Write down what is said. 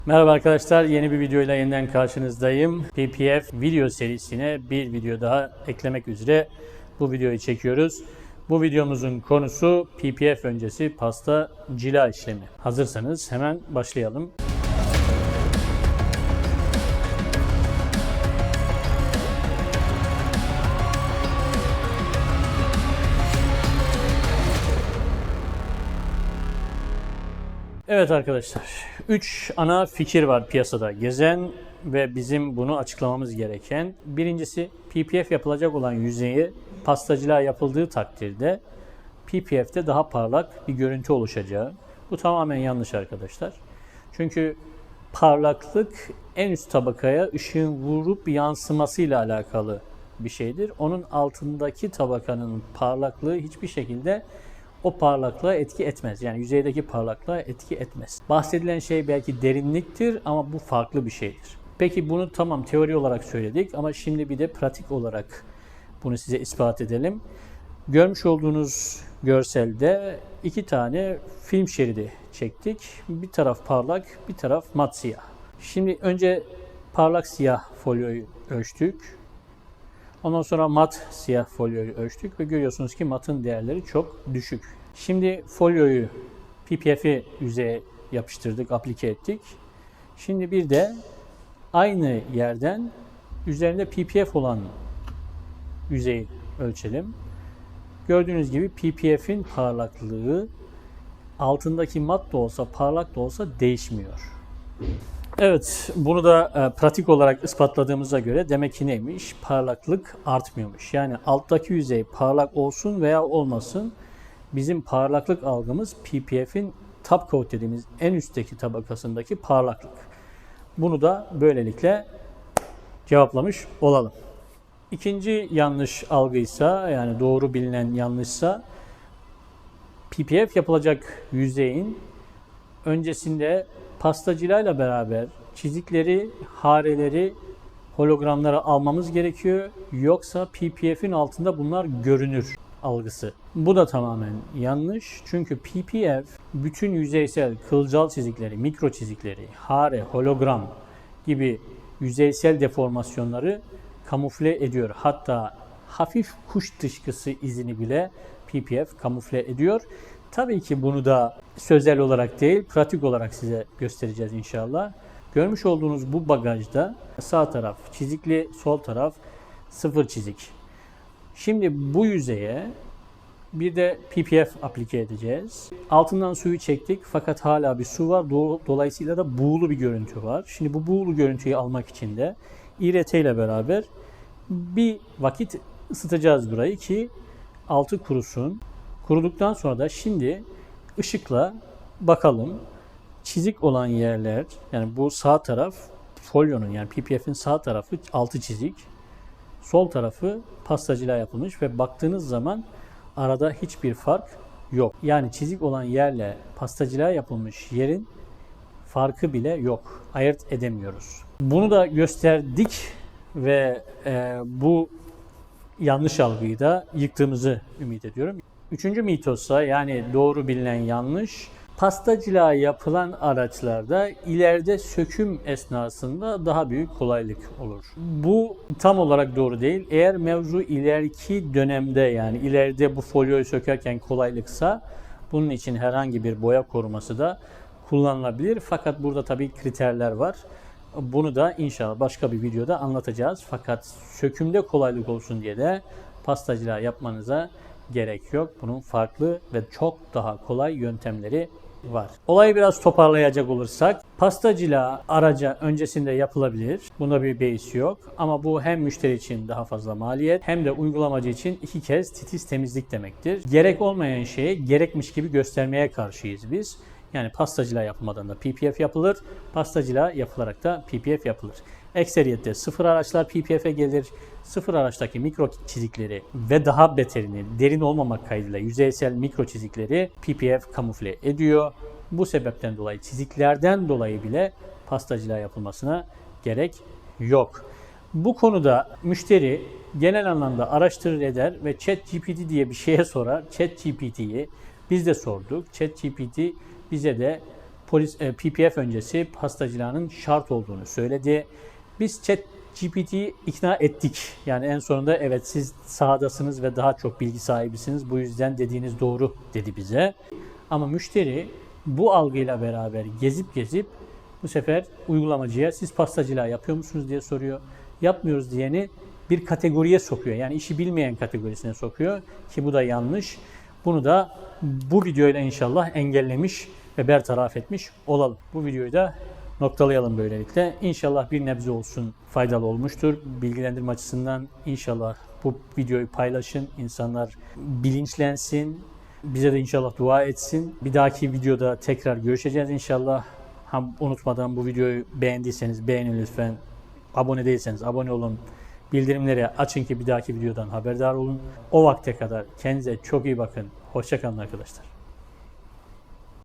Merhaba arkadaşlar, yeni bir videoyla yeniden karşınızdayım. PPF video serisine bir video daha eklemek üzere bu videoyu çekiyoruz. Bu videomuzun konusu PPF öncesi pasta cila işlemi. Hazırsanız hemen başlayalım. Evet arkadaşlar, 3 ana fikir var piyasada gezen ve bizim bunu açıklamamız gereken. Birincisi, PPF yapılacak olan yüzeyi pastacılığa yapıldığı takdirde PPF'te daha parlak bir görüntü oluşacağı. Bu tamamen yanlış arkadaşlar. Çünkü parlaklık en üst tabakaya ışığın vurup yansımasıyla alakalı bir şeydir. Onun altındaki tabakanın parlaklığı hiçbir şekilde o parlaklığa etki etmez. Yani yüzeydeki parlaklığa etki etmez. Bahsedilen şey belki derinliktir ama bu farklı bir şeydir. Peki bunu tamam teori olarak söyledik ama şimdi bir de pratik olarak bunu size ispat edelim. Görmüş olduğunuz görselde iki tane film şeridi çektik. Bir taraf parlak, bir taraf mat siyah. Şimdi önce parlak siyah folyoyu ölçtük. Ondan sonra mat siyah folyoyu ölçtük ve görüyorsunuz ki matın değerleri çok düşük. Şimdi folyoyu PPF'i yüzeye yapıştırdık, aplike ettik. Şimdi bir de aynı yerden üzerinde PPF olan yüzeyi ölçelim. Gördüğünüz gibi PPF'in parlaklığı altındaki mat da olsa, parlak da olsa değişmiyor. Evet, bunu da pratik olarak ispatladığımıza göre demek ki neymiş? Parlaklık artmıyormuş. Yani alttaki yüzey parlak olsun veya olmasın, bizim parlaklık algımız PPF'in top coat dediğimiz en üstteki tabakasındaki parlaklık. Bunu da böylelikle cevaplamış olalım. İkinci yanlış algıysa, yani doğru bilinen yanlışsa, PPF yapılacak yüzeyin öncesinde pastacılayla beraber çizikleri, hareleri, hologramları almamız gerekiyor. Yoksa PPF'in altında bunlar görünür algısı. Bu da tamamen yanlış. Çünkü PPF bütün yüzeysel kılcal çizikleri, mikro çizikleri, hare, hologram gibi yüzeysel deformasyonları kamufle ediyor. Hatta hafif kuş dışkısı izini bile PPF kamufle ediyor. Tabii ki bunu da sözel olarak değil, pratik olarak size göstereceğiz inşallah. Görmüş olduğunuz bu bagajda sağ taraf çizikli, sol taraf sıfır çizik. Şimdi bu yüzeye bir de PPF aplike edeceğiz. Altından suyu çektik fakat hala bir su var. Dolayısıyla da buğulu bir görüntü var. Şimdi bu buğulu görüntüyü almak için de İRT ile beraber bir vakit ısıtacağız burayı ki altı kurusun. Kuruduktan sonra da şimdi ışıkla bakalım. Çizik olan yerler, yani bu sağ taraf folyonun, yani PPF'in sağ tarafı altı çizik. Sol tarafı pastacıyla yapılmış ve baktığınız zaman arada hiçbir fark yok. Yani çizik olan yerle pastacıyla yapılmış yerin farkı bile yok. Ayırt edemiyoruz. Bunu da gösterdik ve bu yanlış algıyı da yıktığımızı ümit ediyorum. Üçüncü mitossa, yani doğru bilinen yanlış, pastacılığa yapılan araçlarda ileride söküm esnasında daha büyük kolaylık olur. Bu tam olarak doğru değil. Eğer mevzu ileriki dönemde, yani ileride bu folyoyu sökerken kolaylıksa bunun için herhangi bir boya koruması da kullanılabilir. Fakat burada tabii kriterler var. Bunu da inşallah başka bir videoda anlatacağız. Fakat sökümde kolaylık olsun diye de pastacılığa yapmanıza gerek yok. Bunun farklı ve çok daha kolay yöntemleri var. Olayı biraz toparlayacak olursak, pastacılığa araca öncesinde yapılabilir. Bunda bir beis yok. Ama bu hem müşteri için daha fazla maliyet hem de uygulamacı için iki kez titiz temizlik demektir. Gerek olmayan şeyi gerekmiş gibi göstermeye karşıyız biz. Yani pastacılığa yapılmadan da PPF yapılır, pastacılığa yapılarak da PPF yapılır. Ekseriyette sıfır araçlar PPF'e gelir. Sıfır araçtaki mikro çizikleri ve daha beterini derin olmamak kaydıyla yüzeysel mikro çizikleri PPF kamufle ediyor. Bu sebepten dolayı çiziklerden dolayı bile pastacılığa yapılmasına gerek yok. Bu konuda müşteri genel anlamda araştırır eder ve ChatGPT diye bir şeye sorar. ChatGPT'yi biz de sorduk. ChatGPT bize de PPF öncesi pastacılığının şart olduğunu söyledi. Biz ChatGPT'yi ikna ettik. Yani en sonunda evet siz sahadasınız ve daha çok bilgi sahibisiniz. Bu yüzden dediğiniz doğru dedi bize. Ama müşteri bu algıyla beraber gezip bu sefer uygulamacıya siz pastacılığa yapıyor musunuz diye soruyor. Yapmıyoruz diyeni bir kategoriye sokuyor. Yani işi bilmeyen kategorisine sokuyor ki bu da yanlış. Bunu da bu videoyla inşallah engellemiş ve bertaraf etmiş olalım. Bu videoyu da noktalayalım böylelikle. İnşallah bir nebze olsun faydalı olmuştur. Bilgilendirme açısından inşallah bu videoyu paylaşın. İnsanlar bilinçlensin. Bize de inşallah dua etsin. Bir dahaki videoda tekrar görüşeceğiz inşallah. Unutmadan bu videoyu beğendiyseniz beğenin lütfen. Abone değilseniz abone olun. Bildirimleri açın ki bir dahaki videodan haberdar olun. O vakte kadar kendinize çok iyi bakın. Hoşça kalın arkadaşlar.